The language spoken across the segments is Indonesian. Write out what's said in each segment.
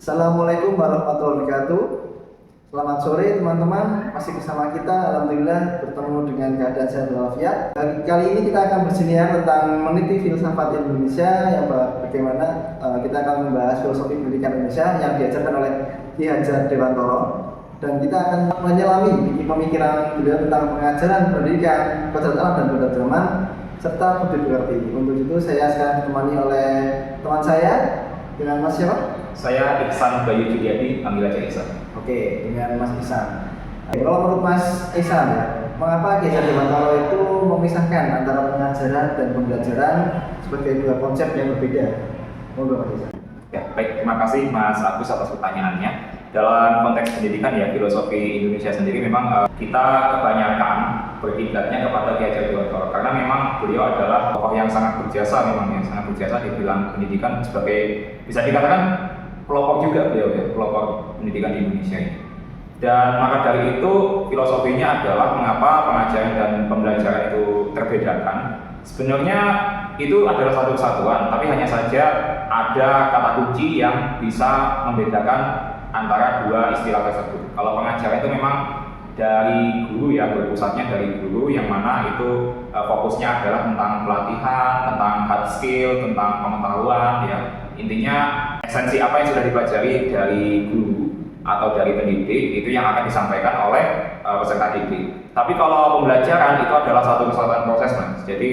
Assalamualaikum warahmatullahi wabarakatuh. Selamat sore teman-teman, masih bersama kita. Alhamdulillah bertemu dengan keadaan sehat walafiat. Kali ini kita akan bersiniar tentang meniti filsafat Indonesia, yang bagaimana kita akan membahas filosofi pendidikan Indonesia yang diajarkan oleh Ki Hajar Dewantoro, dan kita akan menyelami pemikiran beliau tentang pengajaran pendidikan, kecerdasan dan budaya zaman serta budi pekerti. Untuk itu saya sekarang ditemani oleh teman saya dengan Mas siapa? Saya Ihsan Bayu Juliadi, panggil aja Ihsan. Oke, dengan Mas Ihsan. Kalau menurut Mas Ihsan ya, mengapa Ki Hajar Dewantoro itu memisahkan antara pengajaran dan pembelajaran sebagai dua konsep yang berbeda? Monggo Mas Ihsan. Ya, baik, terima kasih Mas Agus atas pertanyaannya. Dalam konteks pendidikan ya, filosofi Indonesia sendiri memang kita kebanyakan berkiblatnya kepada Ki Hajar Dewantoro, karena memang beliau adalah tokoh yang sangat berjasa, memang yang sangat berjasa di bidang pendidikan sebagai, bisa dikatakan pelopor juga beliau ya, pelopor pendidikan di Indonesia ini. Dan maka dari itu filosofinya adalah mengapa pengajaran dan pembelajaran itu terbedakan. Sebenarnya itu adalah satu kesatuan, tapi hanya saja ada kata kunci yang bisa membedakan antara dua istilah tersebut. Kalau pengajaran itu memang dari guru ya, berpusatnya dari guru, yang mana itu fokusnya adalah tentang pelatihan, tentang hard skill, tentang pengetahuan ya. Intinya esensi apa yang sudah dipelajari dari guru atau dari pendidik itu yang akan disampaikan oleh peserta didik. Tapi kalau pembelajaran itu adalah satu kesatuan proses, Mas. Jadi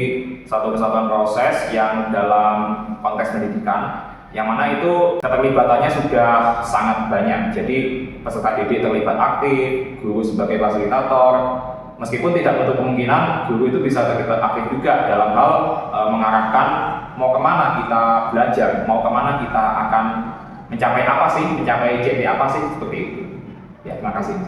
satu kesatuan proses yang dalam konteks pendidikan, yang mana itu keterlibatannya sudah sangat banyak. Jadi peserta didik terlibat aktif, guru sebagai fasilitator, meskipun tidak menutup kemungkinan guru itu bisa terlibat aktif juga dalam hal mengarahkan mau kemana kita belajar, mau kemana kita akan mencapai apa sih, mencapai JP apa sih, seperti itu. Ya, terima kasih.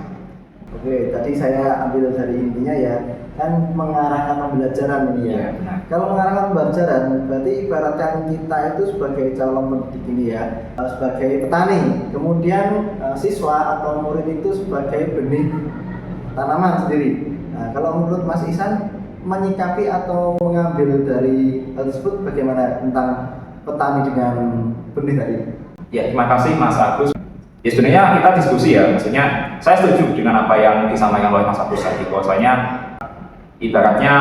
Oke, tadi saya ambil dari intinya ya, kan mengarahkan pembelajaran ini ya. Kalau mengarahkan pembelajaran, berarti ibaratkan kita itu sebagai calon pendidik ini ya, sebagai petani, kemudian siswa atau murid itu sebagai benih tanaman sendiri. Nah, kalau menurut Mas Ihsan, menyikapi atau mengambil dari hal tersebut bagaimana tentang petani dengan benih tadi? Ya, terima kasih Mas Agus. Ya, sebenarnya kita diskusi ya, maksudnya saya setuju dengan apa yang disampaikan oleh Mas Agus tadi, bahwasanya ibaratnya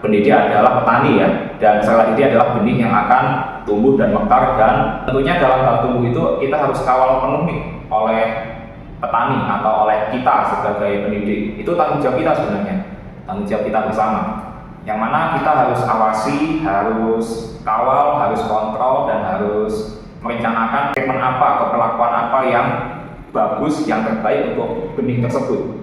pendidik adalah petani ya, dan setelah itu adalah benih yang akan tumbuh dan mekar, dan tentunya dalam hal tumbuh itu kita harus kawal penuh nih oleh petani atau oleh kita sebagai pendidik. Itu tanggung jawab kita sebenarnya, tanggung jawab kita bersama, yang mana kita harus awasi, harus kawal, harus kontrol, dan harus merencanakan treatment apa atau perlakuan apa yang bagus, yang terbaik untuk benih tersebut.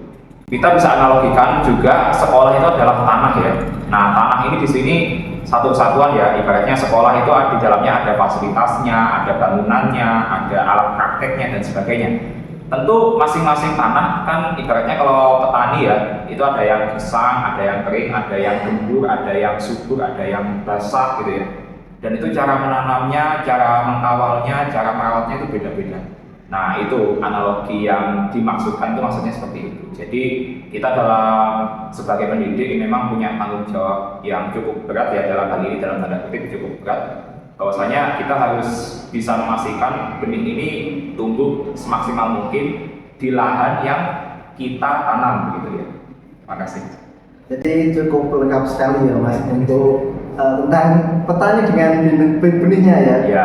Kita bisa analogikan juga sekolah itu adalah tanah ya. Nah, tanah ini di sini satu kesatuan ya, ibaratnya sekolah itu di dalamnya ada fasilitasnya, ada bangunannya, ada alat prakteknya dan sebagainya. Tentu masing-masing tanah kan ibaratnya kalau petani ya, itu ada yang gesang, ada yang kering, ada yang gembur, ada yang subur, ada yang basah gitu ya. Dan itu cara menanamnya, cara mengawalnya, cara merawatnya itu beda-beda. Nah, itu analogi yang dimaksudkan, itu maksudnya seperti itu. Jadi kita sebagai pendidik memang punya tanggung jawab yang cukup berat ya, dalam hal ini dalam tanda kutip cukup berat, bahwasanya kita harus bisa memastikan benih ini tumbuh semaksimal mungkin di lahan yang kita tanam begitu ya. Terima kasih. Jadi cukup lengkap sekali ya Mas untuk tentang petani dengan benihnya ya. Ya.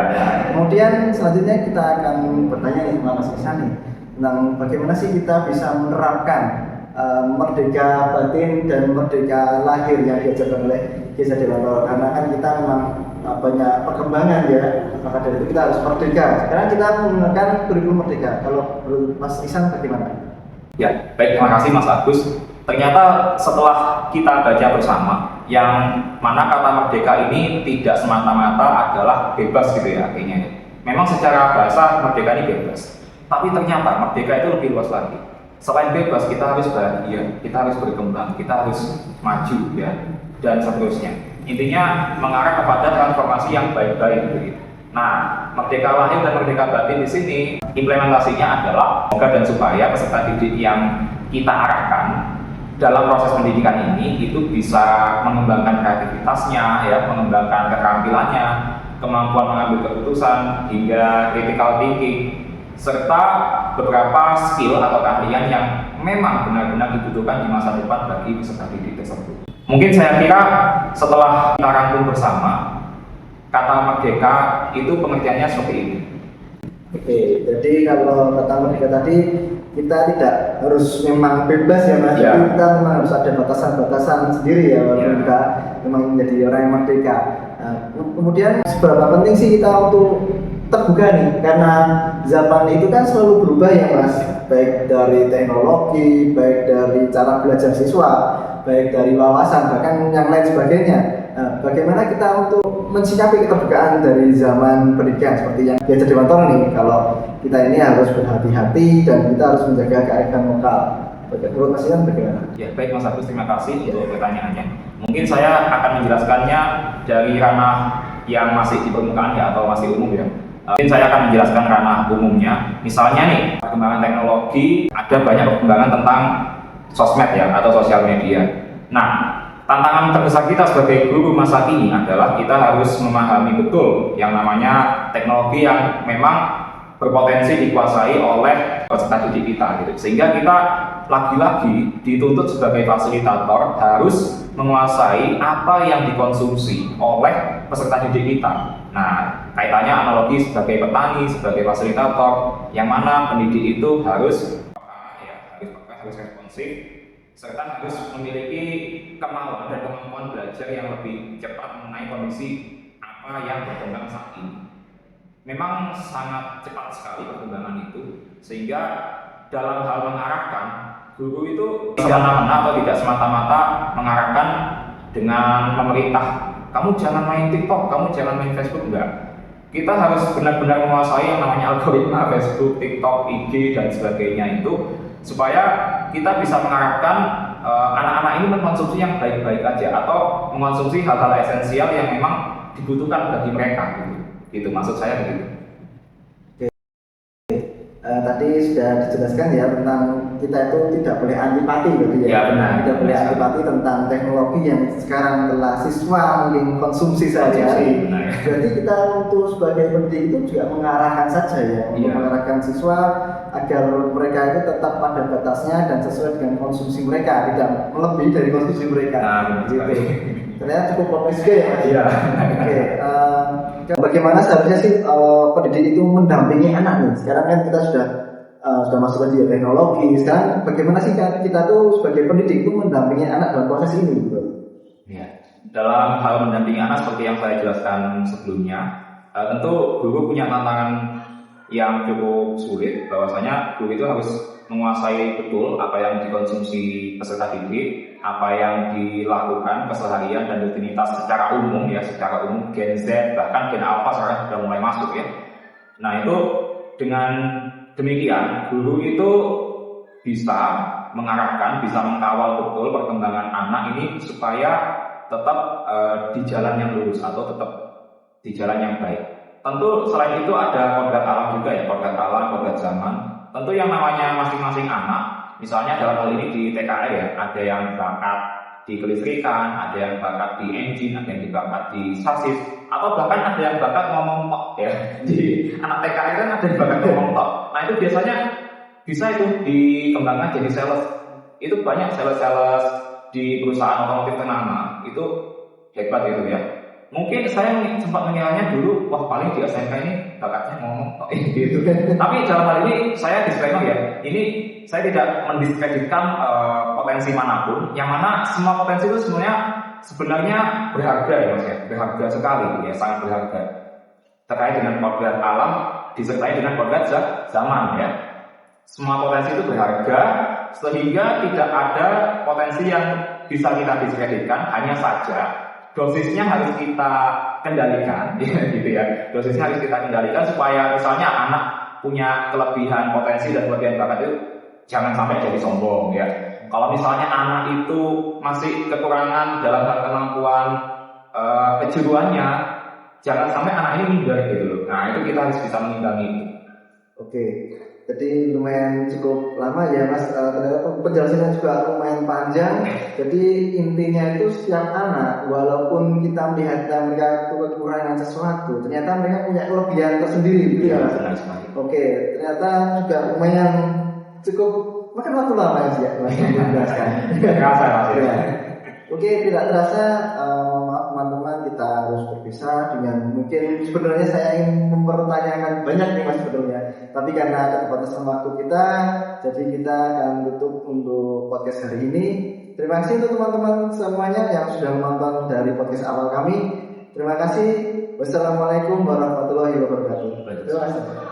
Kemudian selanjutnya kita akan bertanya nih sama Mas Ihsan nih, tentang bagaimana sih kita bisa menerapkan merdeka batin dan merdeka lahir yang diajarkan oleh Ki Hajar Dewantoro, karena kan kita memang banyak perkembangan ya, maka dari itu kita harus merdeka. Sekarang kita menggunakan kurikulum merdeka. Kalau menurut Mas Ihsan bagaimana? Ya, baik, terima kasih Mas Agus. Ternyata setelah kita baca bersama, yang mana kata merdeka ini tidak semata-mata adalah bebas gitu ya artinya. Memang secara bahasa merdeka ini bebas, tapi ternyata merdeka itu lebih luas lagi. Selain bebas, kita harus bahagia, kita harus berkembang, kita harus maju ya, dan seterusnya. Intinya mengarah kepada transformasi yang baik-baik begitu. Nah, merdeka lahir dan merdeka batin di sini implementasinya adalah semoga dan supaya peserta didik yang kita arahkan dalam proses pendidikan ini itu bisa mengembangkan kreativitasnya ya, mengembangkan keterampilannya, kemampuan mengambil keputusan hingga critical thinking, serta beberapa skill atau keahlian yang memang benar-benar dibutuhkan di masa depan bagi peserta didik tersebut. Mungkin saya kira setelah kita rangkum bersama, kata merdeka itu pengertiannya seperti ini. Oke, jadi kalau kata merdeka tadi kita tidak harus memang bebas ya Mas, Ya. kita memang harus ada batasan-batasan sendiri ya walaupun kita memang menjadi orang yang merdeka. Nah, kemudian seberapa penting sih kita untuk terbuka nih, karena zaman itu kan selalu berubah ya Mas, baik dari teknologi, baik dari cara belajar siswa, baik dari wawasan, bahkan yang lain sebagainya. Nah, bagaimana kita untuk mensikapi keterbukaan dari zaman pendidikan seperti yang diajar di Mantoro nih, kalau kita ini harus berhati-hati dan kita harus menjaga kearifan lokal. Menurut Mas Iwan bagaimana? Ya, baik Mas Agus, terima kasih untuk pertanyaannya. Mungkin saya akan menjelaskannya dari ranah yang masih di permukaan ya, atau masih umum ya. Mungkin saya akan menjelaskan ranah umumnya. Misalnya nih, perkembangan teknologi, ada banyak perkembangan tentang sosmed ya, atau sosial media. Nah, tantangan terbesar kita sebagai guru masa kini adalah kita harus memahami betul yang namanya teknologi yang memang berpotensi dikuasai oleh peserta didik kita gitu. Sehingga kita lagi-lagi dituntut sebagai fasilitator harus menguasai apa yang dikonsumsi oleh peserta didik kita. Nah, kaitannya analogi sebagai petani, sebagai fasilitator, yang mana pendidik itu harus harus responsif, serta harus memiliki kemauan dan kemampuan belajar yang lebih cepat mengenai kondisi apa yang berkembang saat ini. Memang sangat cepat sekali perkembangan itu, sehingga dalam hal mengarahkan, guru itu semata-mata atau tidak semata-mata mengarahkan dengan memerintah, kamu jangan main TikTok, kamu jangan main Facebook, enggak. Kita harus benar-benar menguasai yang namanya algoritma Facebook, TikTok, IG, dan sebagainya itu, supaya kita bisa mengarahkan anak-anak ini mengkonsumsi yang baik-baik aja, atau mengkonsumsi hal-hal esensial yang memang dibutuhkan bagi mereka gitu. Itu maksud saya begitu. Tadi sudah dijelaskan ya tentang kita itu tidak boleh antipati berarti ya. Ya benar. Tidak boleh antipati tentang teknologi yang sekarang telah siswa mungkin konsumsi saja. Benar. Berarti kita untuk sebagai pendidik itu juga mengarahkan saja ya, untuk Iya. mengarahkan siswa agar mereka itu tetap pada batasnya dan sesuai dengan konsumsi mereka, tidak melebihi dari konsumsi mereka. Nah, benar sekali. Ternyata cukup kompleks juga ya Mas. Iya. Oke, bagaimana seharusnya sih pendidik itu mendampingi anak nih? Sekarang kan kita sudah masuk ke teknologi. Sekarang bagaimana sih kita tuh sebagai pendidik itu mendampingi anak dalam proses ini? Ya. Dalam hal mendampingi anak seperti yang saya jelaskan sebelumnya, tentu guru punya tantangan yang cukup sulit. Bahwasanya guru itu harus menguasai betul apa yang dikonsumsi peserta didik, apa yang dilakukan keseharian dan rutinitas secara umum ya, secara umum Gen Z bahkan Gen Alpha sekarang sudah mulai masuk ya. Nah itu dengan demikian guru itu bisa mengarahkan, bisa mengkawal betul perkembangan anak ini supaya tetap di jalan yang lurus atau tetap di jalan yang baik. Tentu selain itu ada kodrat alam juga ya, kodrat alam, kodrat zaman. Tentu yang namanya masing-masing anak, misalnya dalam hal ini di TKR ya, ada yang bakat di kelistrikan, ada yang bakat di engine, ada yang bakat di sasis, atau bahkan ada yang bakat ngomong tok ya. Di anak TKR kan ada yang bakat ngomong tok. Nah itu biasanya bisa itu dikembangkan jadi sales. Itu banyak sales-sales di perusahaan otomotif ternama itu hebat gitu ya. Mungkin saya sempat mengiranya dulu, wah paling di SMK ini bakatnya ngomong tok gitu. Tapi dalam hal ini saya disclaimer ya, ini saya tidak mendiskreditkan potensi manapun, yang mana semua potensi itu sebenarnya berharga ya Mas ya, berharga sekali ya, sangat berharga. Terkait dengan kodrat alam disertai dengan kodrat zaman ya. Semua potensi itu berharga, sehingga tidak ada potensi yang bisa kita diskreditkan, hanya saja dosisnya harus kita kendalikan gitu ya. Dosisnya harus kita kendalikan supaya misalnya anak punya kelebihan potensi dan kelebihan bakat itu jangan sampai jadi sombong ya. Kalau misalnya anak itu masih kekurangan dalam hal kemampuan kejuruannya, jangan sampai anak ini minder gitu loh. Nah itu kita harus bisa mengimbangi itu. Oke, Jadi lumayan cukup lama ya Mas, ternyata penjelasannya juga lumayan panjang. Jadi intinya itu setiap anak, walaupun kita melihat mereka kekurangan sesuatu, ternyata mereka punya kelebihan tersendiri, gitu ya Mas. Benar sekali. Oke, ternyata juga lumayan cukup makan waktu lama ya sih ya Mas menjelaskan. Kerasa Ya. Oke, tidak terasa, maaf teman-teman, kita harus berpisah dengan mungkin sebenarnya saya ingin mempertanyakan banyak nih Mas sebenarnya, tapi karena keterbatasan waktu kita, jadi kita akan tutup untuk podcast hari ini. Terima kasih untuk teman-teman semuanya yang sudah menonton dari podcast awal kami. Terima kasih. Wassalamualaikum warahmatullahi wabarakatuh. Terima kasih.